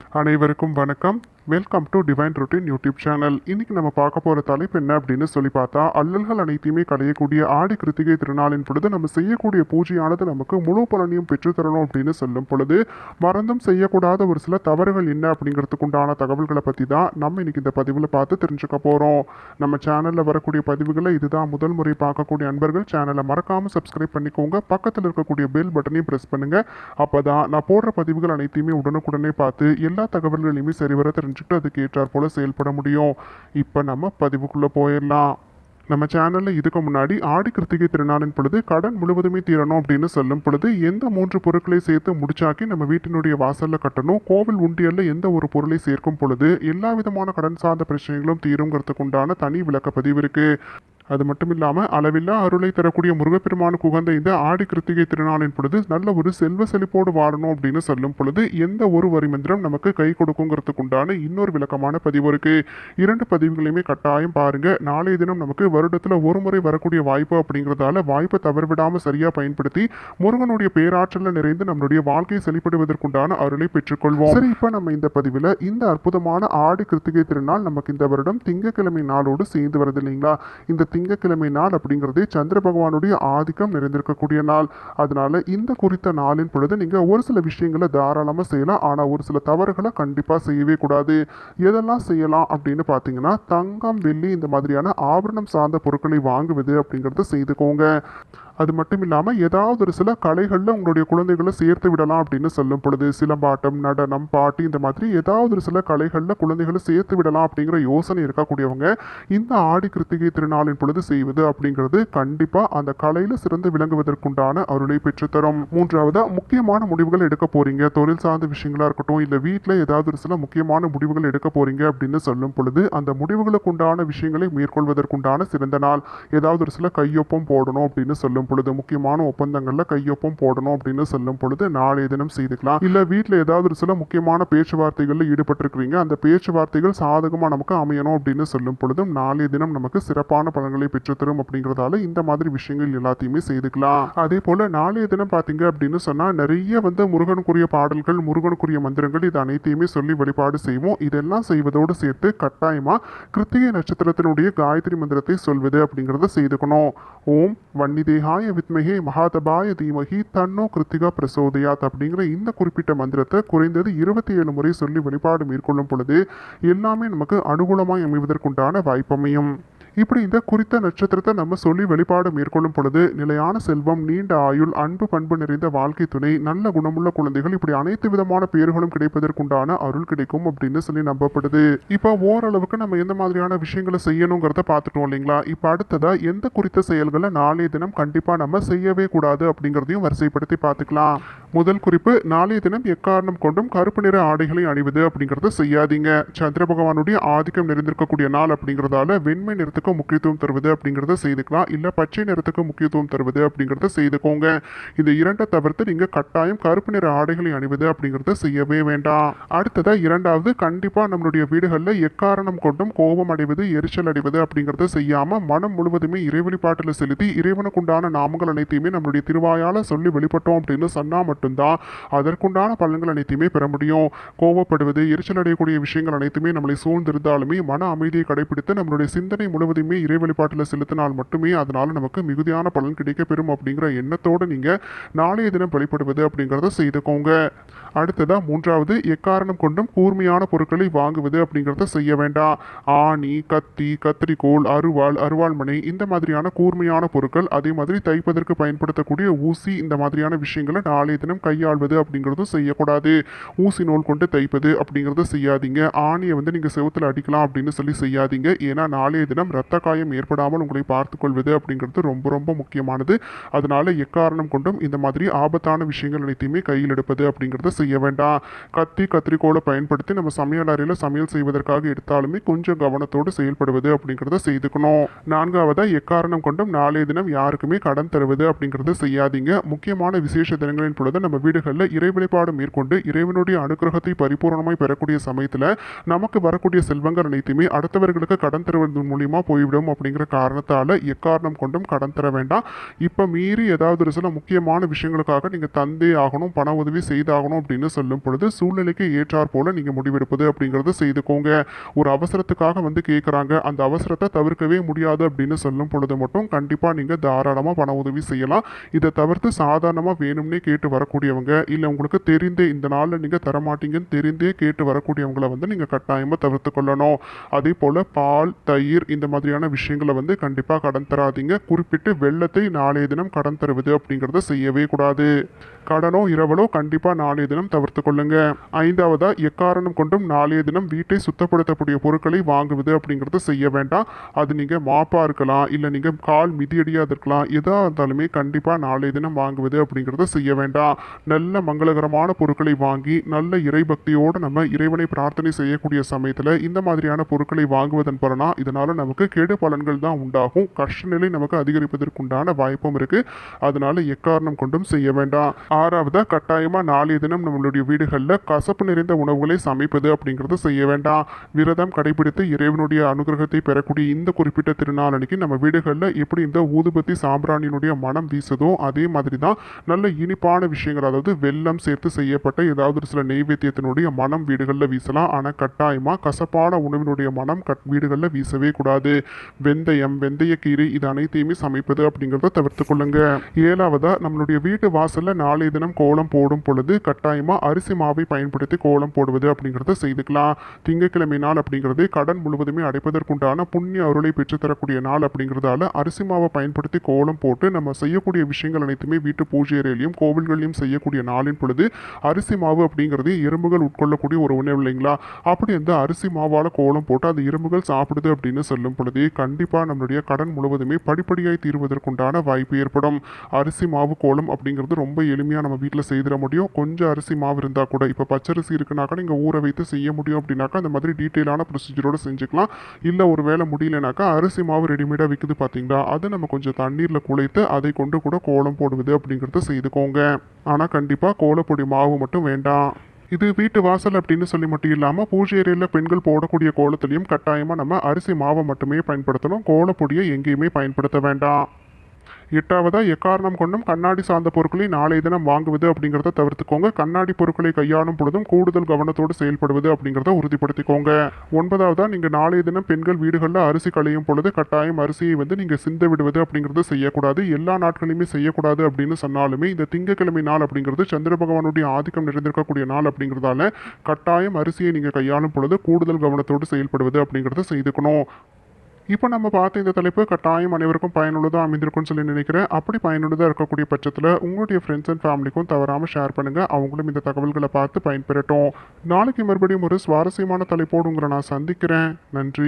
அனைவருக்கும் வணக்கம். Welcome to divine routine YouTube channel. இன்னைக்கு நம்ம பார்க்க போகிற தலைப்பு என்ன அப்படின்னு சொல்லி பார்த்தா, அல்லல்கள் அனைத்தையுமே களையக்கூடிய ஆடி கிருத்திகை திருநாளின் பொழுது நம்ம செய்யக்கூடிய பூஜையானது நமக்கு முழு பலனையும் பெற்றுத்தரணும் அப்படின்னு சொல்லும் பொழுது, மறந்தும் செய்யக்கூடாத ஒரு சில தவறுகள் என்ன அப்படிங்கிறதுக்கு உண்டான தகவல்களை பற்றி தான் நம்ம இன்னைக்கு இந்த பதிவில் பார்த்து தெரிஞ்சுக்க போகிறோம். நம்ம சேனலில் வரக்கூடிய பதிவுகளை இதுதான் முதல் முறை பார்க்கக்கூடிய அன்பர்கள் சேனலை மறக்காமல் சப்ஸ்கிரைப் பண்ணிக்கோங்க. பக்கத்தில் இருக்கக்கூடிய பெல் பட்டனையும் ப்ரெஸ் பண்ணுங்கள். அப்போ தான் நான் போடுற பதிவுகள் அனைத்தையுமே உடனுக்குடனே பார்த்து எல்லா தகவல்களையுமே சரிவர தெரிஞ்சுக்கிட்டு அதுக்கு ஏற்றாற் போல செயல்பட முடியும். இப்போ நம்ம பதிவுக்குள்ளே போயிடலாம். நம்ம சேனலில் இதுக்கு முன்னாடி ஆடி கிருத்திகை திருநாளின் பொழுது கடன் முழுவதுமே தீரணும் அப்படின்னு சொல்லும் பொழுது எந்த 3 பொருட்களை சேர்த்து முடிச்சாக்கி நம்ம வீட்டினுடைய வாசலில் கட்டணும், கோவில் உண்டியலில் எந்த ஒரு பொருளை சேர்க்கும் பொழுது எல்லா விதமான கடன் சார்ந்த பிரச்சனைகளும் தீருங்கிறதுக்கு உண்டான தனி விளக்க பதிவு இருக்குது. அது மட்டும் இல்லாமல் அளவில்லா அருளை தரக்கூடிய முருகப்பெருமானுக்கு உகந்த இந்த ஆடி கிருத்திகை திருநாளின் பொழுது நல்ல ஒரு செல்வ செழிப்போடு வாழணும் அப்படின்னு சொல்லும் பொழுது எந்த ஒரு வரி மந்திரம் நமக்கு கை கொடுக்குங்கிறதுக்கு உண்டான இன்னொரு விளக்கமான பதிவு இருக்கு. 2 பதிவுகளையுமே கட்டாயம் பாருங்க. நாளைய தினம் நமக்கு வருடத்தில் ஒரு முறை வரக்கூடிய வாய்ப்பு அப்படிங்கிறதால வாய்ப்பை தவறுவிடாமல் சரியா பயன்படுத்தி முருகனுடைய பேராற்றலில் நிறைந்து நம்மளுடைய வாழ்க்கையை செழிப்படுவதற்குண்டான அருளை பெற்றுக்கொள்வோம். சரி, இப்போ நம்ம இந்த பதிவில் இந்த அற்புதமான ஆடி கிருத்திகை திருநாள் நமக்கு இந்த வருடம் திங்கட்கிழமை நாளோடு சேர்ந்து வருது இல்லைங்களா? இந்த திங்கட்கிழமை நாள் அப்படிங்கிறது சந்திர பகவானுடைய ஆதிக்கம் நிறைந்திருக்கக்கூடிய நாள். அதனால இந்த குறித்த நாளின் பொழுது நீங்க ஒரு சில விஷயங்களை தாராளமாக செய்யலாம். ஆனால் ஒரு சில தவறுகளை கண்டிப்பாக செய்யவே கூடாது. எதெல்லாம் செய்யலாம் அப்படின்னு பார்த்தீங்கன்னா, தங்கம் வெள்ளி இந்த மாதிரியான ஆபரணம் சார்ந்த பொருட்களை வாங்குவது அப்படிங்கிறத செய்துக்கோங்க. அது மட்டும் இல்லாமல் ஏதாவது ஒரு சில கலைகளில் உங்களுடைய குழந்தைகளை சேர்த்து விடலாம் அப்படின்னு சொல்லும் பொழுது, சிலம்பாட்டம், நடனம், பாட்டு இந்த மாதிரி ஏதாவது ஒரு சில கலைகளில் குழந்தைகளை சேர்த்து விடலாம் அப்படிங்கிற யோசனை இருக்கக்கூடியவங்க இந்த ஆடி கிருத்திகை திருநாளின் பொழுது செய்வது அப்படிங்கிறது கண்டிப்பாக அந்த கலையில் சிறந்து விளங்குவதற்குண்டான அருளை பெற்றுத்தரும். 3வது, முக்கியமான முடிவுகள் எடுக்க போறீங்க, தொழில் சார்ந்த விஷயங்களா இருக்கட்டும், இல்லை வீட்டில் ஏதாவது ஒரு சில முக்கியமான முடிவுகள் எடுக்க போறீங்க அப்படின்னு சொல்லும் பொழுது அந்த முடிவுகளுக்கு உண்டான விஷயங்களை மேற்கொள்வதற்குண்டான சிறந்த நாள். ஏதாவது ஒரு சில கையொப்பம் போடணும் அப்படின்னு சொல்லும் பொழுது, முக்கியமான ஒப்பந்தங்கள்ல கையொப்பம் போடணும் அப்படின்னு சொல்லும் பொழுது நாளைய தினம் செய்துக்கலாம். இல்ல வீட்டில் ஏதாவது ஒரு சில முக்கியமான பேச்சுவார்த்தைகளில் ஈடுபட்டிருக்கிறீங்க, அந்த பேச்சுவார்த்தைகள் சாதகமா நமக்கு அமையணும் அப்படின்னு சொல்லும் பொழுதும் நாளைய தினம் நமக்கு சிறப்பான பலன்களை பெற்றுத்தரும். அப்படிங்கிறதால இந்த மாதிரி விஷயங்கள் எல்லாத்தையுமே செய்துக்கலாம். அதே போல நாளைய தினம் பாத்தீங்க அப்படின்னு சொன்னா நிறைய முருகனுக்குரிய பாடல்கள், முருகனுக்குரிய மந்திரங்கள் இது அனைத்தையுமே சொல்லி வழிபாடு செய்வோம். இதெல்லாம் செய்வதோடு சேர்த்து கட்டாயமா கிருத்திகை நட்சத்திரத்தினுடைய காயத்ரி மந்திரத்தை சொல்வது அப்படிங்கிறத செய்துக்கணும். ஓம் வன்னிதேகாய வித்மகே மகாதபாய தீமகி தன்னோ கிருத்திகா பிரசோதயாத் அப்படிங்கிற இந்த குறிப்பிட்ட மந்திரத்தை குறைந்தது 27 முறை சொல்லி வழிபாடு மேற்கொள்ளும் பொழுது எல்லாமே நமக்கு அனுகூலமாய் அமைவதற்குண்டான வாய்ப்பமையும். இப்படி இந்த குறித்த நட்சத்திரத்தை நம்ம சொல்லி வெளிப்பாடு மேற்கொள்ளும் பொழுது நிலையான செல்வம், நீண்ட ஆயுள், அன்பு பண்பு நிறைந்த வாழ்க்கை துணை, நல்ல குணமுள்ள குழந்தைகள், இப்படி அனைத்து விதமான பேர்களும் கிடைப்பதற்குண்டான அருள் கிடைக்கும் அப்படின்னு சொல்லி நம்பப்படுது. இப்போ ஓரளவுக்கு நம்ம எந்த மாதிரியான விஷயங்களை செய்யணுங்கிறத பார்த்துட்டோம் இல்லைங்களா? இப்போ அடுத்ததா எந்த குறித்த செயல்களை நாளைய தினம் கண்டிப்பாக நம்ம செய்யவே கூடாது அப்படிங்கிறதையும் வரிசைப்படுத்தி பார்த்துக்கலாம். முதல் குறிப்பு, நாளைய தினம் எக்காரணம் கொண்டும் கருப்பு நிற ஆடைகளை அணிவது அப்படிங்கிறத செய்யாதீங்க. சந்திர பகவானுடைய ஆதிக்கம் நிறைந்திருக்கக்கூடிய நாள் அப்படிங்கிறதால வெண்மை நிறத்துக்கு முக்கியத்துவம் தருவது அப்படிங்கிறத செய்துக்கலாம். இல்ல பச்சை நிறத்துக்கு முக்கியத்துவம் தருவது அப்படிங்கிறத செய்துக்கோங்க. இந்த 2 தவிர்த்து நீங்க கட்டாயம் கருப்பு நிற ஆடைகளை அணிவது அப்படிங்கிறத செய்யவே வேண்டாம். அடுத்ததா 2வது, கண்டிப்பா நம்மளுடைய வீடுகளில் எக்காரணம் கொண்டும் கோபம் அடைவது, எரிச்சல் அடைவது அப்படிங்கிறத செய்யாம மனம் முழுவதுமே இறை வழிபாட்டில் செலுத்தி இறைவனுக்குண்டான நாமங்கள் அனைத்தையுமே நம்மளுடைய திருவாயால சொல்லி வெளிப்பட்டோம் அப்படின்னு சொன்னா மட்டும்தான் அதற்குண்டான பலன்கள் அனைத்தையுமே பெற முடியும். கோபப்படுவது, எரிச்சல் அடையக்கூடிய விஷயங்கள் அனைத்துமே நம்மளை சூழ்ந்திருந்தாலுமே மன அமைதியை கடைபிடித்து நம்மளுடைய சிந்தனை முழுவதுமே இறை வழிபாட்டில் செலுத்தினால் மட்டுமே அதனால நமக்கு மிகுதியான பலன் கிடைக்க பெறும் அப்படிங்கிற எண்ணத்தோடு நீங்க நாளைய தினம் வழிபடுவது அப்படிங்கிறத செய்துக்கோங்க. அடுத்ததா 3வது, எக்காரணம் கொண்டும் கூர்மையான பொருட்களை வாங்குவது அப்படிங்கிறத செய்ய வேண்டாம். ஆணி, கத்தி, கத்திரிக்கோள், அருவாள் மனை இந்த மாதிரியான கூர்மையான பொருட்கள், அதே மாதிரி தைப்பதற்கு பயன்படுத்தக்கூடிய ஊசி இந்த மாதிரியான விஷயங்களை நாளைய தினம் கையாள்வது அப்படிங்கிறதும் செய்யக்கூடாது. ஊசி நூல் கொண்டு தைப்பது அப்படிங்கிறத செய்யாதீங்க. ஆணியை நீங்க செவுத்துல அடிக்கலாம் அப்படின்னு சொல்லி செய்யாதீங்க. ஏன்னா நாளைய தினம் இரத்த காயம் ஏற்படாமல் உங்களை பார்த்து கொள்வது அப்படிங்கிறது ரொம்ப ரொம்ப முக்கியமானது. அதனால எக்காரணம் கொண்டும் இந்த மாதிரி ஆபத்தான விஷயங்கள் அனைத்தையுமே கையில் எடுப்பது அப்படிங்கிறத செய்ய வேண்டாம். கத்தி, கத்திரிக்கோளை பயன்படுத்தி நம்ம சமையல் அறையில் சமையல் செய்வதற்காக எடுத்தாலுமே கொஞ்சம் கவனத்தோடு செயல்படுவது அப்படிங்கிறத செய்துக்கணும். 4வது, எக்காரணம் கொண்டும் நாளைய தினம் யாருக்குமே கடன் தருவது அப்படிங்கிறத செய்யாதீங்க. முக்கியமான விசேஷ தினங்களின் பொழுது நம்ம வீடுகளில் இறை வழிபாடு மேற்கொண்டு இறைவனுடைய அனுகிரகத்தை பரிபூர்ணமாய் பெறக்கூடிய சமயத்தில் நமக்கு வரக்கூடிய செல்வங்கள் அனைத்துமே அடுத்தவர்களுக்கு கடன் தருவதன் மூலியமா போய்விடும் அப்படிங்கிற காரணத்தால எக்காரணம் கொண்டும் கடன் தர வேண்டாம். இப்போ மீறி ஏதாவது ஒரு சில முக்கியமான விஷயங்களுக்காக நீங்க தந்தே ஆகணும், பண உதவி செய்தாகணும் அப்படின்னு சொல்லும் பொழுது சூழ்நிலைக்கு ஏற்றாற் போல நீங்கள் முடிவெடுப்பது அப்படிங்கிறத செய்துக்கோங்க. ஒரு அவசரத்துக்காக வந்து கேட்குறாங்க, அந்த அவசரத்தை தவிர்க்கவே முடியாது அப்படின்னு சொல்லும் பொழுது மட்டும் கண்டிப்பாக நீங்கள் தாராளமாக பண உதவி செய்யலாம். இதை தவிர்த்து சாதாரணமாக வேணும்னே கேட்டு வரக்கூடியவங்க, இல்லை உங்களுக்கு தெரிந்தே இந்த நாளில் நீங்கள் தரமாட்டீங்கன்னு தெரிந்தே கேட்டு வரக்கூடியவங்களை வந்து நீங்கள் கட்டாயமாக தவிர்த்து கொள்ளணும். அதே போல் பால், தயிர் இந்த மாதிரியான விஷயங்களை வந்து கண்டிப்பாக கடன் தராதீங்க. குறிப்பிட்டு வெள்ளத்தை நாளைய தினம் கடன் தருவது அப்படிங்கிறத செய்யவே கூடாது. கடனோ இரவலோ கண்டிப்பாக நாளைய தினம் தவிர்த்து கொள்ளுங்க. ஐந்தாவதா, எக்காரணம் கொண்டும் நாளைய தினம் வீட்டை சுத்தப்படுத்தக்கூடிய பொருட்களை வாங்குவது அப்படிங்கிறத செய்ய வேண்டாம். அது நீங்கள் மாப்பாக இருக்கலாம், இல்லை நீங்கள் கால் மிதியடியாக இருக்கலாம், எதாக இருந்தாலுமே கண்டிப்பாக நாளைய தினம் வாங்குவது அப்படிங்கிறத செய்ய வேண்டாம். நல்ல மங்களகரமான பொருட்களை வாங்கி நல்ல இறைபக்தியோடு நம்ம இறைவனை பிரார்த்தனை செய்யக்கூடிய சமயத்தில் இந்த மாதிரியான பொருட்களை வாங்குவதன் பலனா இதனால் நமக்கு கெடு பலன்கள் தான் உண்டாகும். கஷ்ட நிலை நமக்கு அதிகரிப்பதற்குண்டான வாய்ப்பும் இருக்குது. அதனால எக்காரணம் கொண்டும் செய்ய வேண்டாம். ஆறாவதா, கட்டாயமாக நாளைய தினம் நம்மளுடைய வீடுகளில் கசப்பு நிறைந்த உணவுகளை சமைப்பது அப்படிங்கிறது செய்ய வேண்டாம். விரதம் கடைபிடித்து இறைவனுடைய அனுகிரகத்தை பெறக்கூடிய இந்த குறிப்பிட்ட திருநாள் அன்னைக்கு நம்ம வீடுகளில் எப்படி இந்த ஊதுபத்தி சாம்பிராணியினுடைய மனம் வீசுதோ அதே மாதிரி தான் நல்ல இனிப்பான விஷயங்கள், அதாவது வெல்லம் சேர்த்து செய்யப்பட்ட ஏதாவது ஒரு சில நெய்வேத்தியத்தினுடைய மனம் வீடுகளில் வீசலாம். ஆனால் கட்டாயமாக கசப்பான உணவினுடைய மனம் வீடுகளில் வீசவே கூடாது. வெந்தயம், வெந்தயக்கீரை இது அனைத்தையுமே சமைப்பது அப்படிங்கிறத தவிர்த்து கொள்ளுங்க. ஏழாவதா, நம்மளுடைய வீட்டு வாசலில் நாளைய தினம் கோலம் போடும் பொழுது கட்டாயமாக அரிசி மாவை பயன்படுத்தி கோலம் போடுவது அப்படிங்கிறத செய்துக்கலாம். திங்கட்கிழமை நாள் அப்படிங்கிறது கடன் முழுவதுமே அடைப்பதற்குண்டான புண்ணிய அருளை பெற்றுத்தரக்கூடிய நாள் அப்படிங்கிறதால அரிசி மாவை பயன்படுத்தி கோலம் போட்டு நம்ம செய்யக்கூடிய விஷயங்கள் அனைத்துமே வீட்டு பூஜை அறையிலையும் கோவில்களையும் செய்யக்கூடிய நாளின் பொழுது அரிசி மாவு அப்படிங்கிறது எறும்புகள் உட்கொள்ளக்கூடிய ஒரு உணவு இல்லைங்களா? அப்படி அந்த அரிசி மாவால் கோலம் போட்டு அது எறும்புகள் சாப்பிடுது அப்படின்னு சொல்லும் பொழுது கண்டிப்பாக நம்மளுடைய கடன் முழுவதுமே படிப்படியாய் தீர்வதற்குண்டான வாய்ப்பு ஏற்படும். அரிசி மாவு கோலம் அப்படிங்கிறது ரொம்ப எளிமையாக நம்ம வீட்டில் செய்திட முடியும். கொஞ்சம் அரிசி மாவு இருந்தால் கூட, இப்போ பச்சரிசி இருக்குனாக்கா நீங்கள் ஊற வைத்து செய்ய முடியும் அப்படின்னாக்கா அந்த மாதிரி டீட்டெயிலான ப்ரொசீஜரோடு செஞ்சுக்கலாம். இல்லை ஒரு வேளை முடியலனாக்கா அரிசி மாவு ரெடிமேடாக விற்குது பார்த்தீங்களா, அதை நம்ம கொஞ்சம் தண்ணீரில் குழைத்து அதை கொண்டு கூட கோலம் போடுவது அப்படிங்கிறத செய்துக்கோங்க. ஆனால் கண்டிப்பாக கோலப்பொடி மாவு மட்டும் வேண்டாம். இது வீட்டு வாசல் அப்படின்னு சொல்லி மட்டும் இல்லாமல் பூஜை அறையில் பெண்கள் போடக்கூடிய கோலத்திலையும் கட்டாயமாக நம்ம அரிசி மாவை மட்டுமே பயன்படுத்தணும். கோலப்பொடியை எங்கேயுமே பயன்படுத்த வேண்டாம். எட்டாவதா, எக்காரணம் கொண்டும் கண்ணாடி சார்ந்த பொருட்களை நாளைய தினம் வாங்குவது அப்படிங்கிறத தவிர்த்துக்கோங்க. கண்ணாடி பொருட்களை கையாளும் பொழுதும் கூடுதல் கவனத்தோடு செயல்படுவது அப்படிங்கிறத உறுதிப்படுத்திக்கோங்க. ஒன்பதாவதா, நீங்கள் நாளைய தினம் பெண்கள் வீடுகளில் அரிசி களையும் பொழுது கட்டாயம் அரிசியை வந்து நீங்கள் சிந்த விடுவது அப்படிங்கிறத செய்யக்கூடாது. எல்லா நாட்களுமே செய்யக்கூடாது அப்படின்னு சொன்னாலுமே இந்த திங்கட்கிழமை நாள் அப்படிங்கிறது சந்திர பகவானுடைய ஆதிக்கம் நிறைந்திருக்கக்கூடிய நாள் அப்படிங்கிறதால கட்டாயம் அரிசியை நீங்கள் கையாளும் பொழுது கூடுதல் கவனத்தோடு செயல்படுவது அப்படிங்கிறத செய்துக்கணும். இப்போ நம்ம பார்த்த இந்த தலைப்பு கட்டாயம் அனைவருக்கும் பயனுள்ளதாக அமைந்திருக்கும்னு சொல்லி நினைக்கிறேன். அப்படி பயனுள்ளதாக இருக்கக்கூடிய பட்சத்தில் உங்களுடைய ஃப்ரெண்ட்ஸ் அண்ட் ஃபேமிலிக்கும் தவறாமல் ஷேர் பண்ணுங்கள். அவங்களும் இந்த தகவல்களை பார்த்து பயன்பெறட்டும். நாளைக்கு மறுபடியும் ஒரு சுவாரஸ்யமான தலைப்போடு உங்களை நான் சந்திக்கிறேன். நன்றி.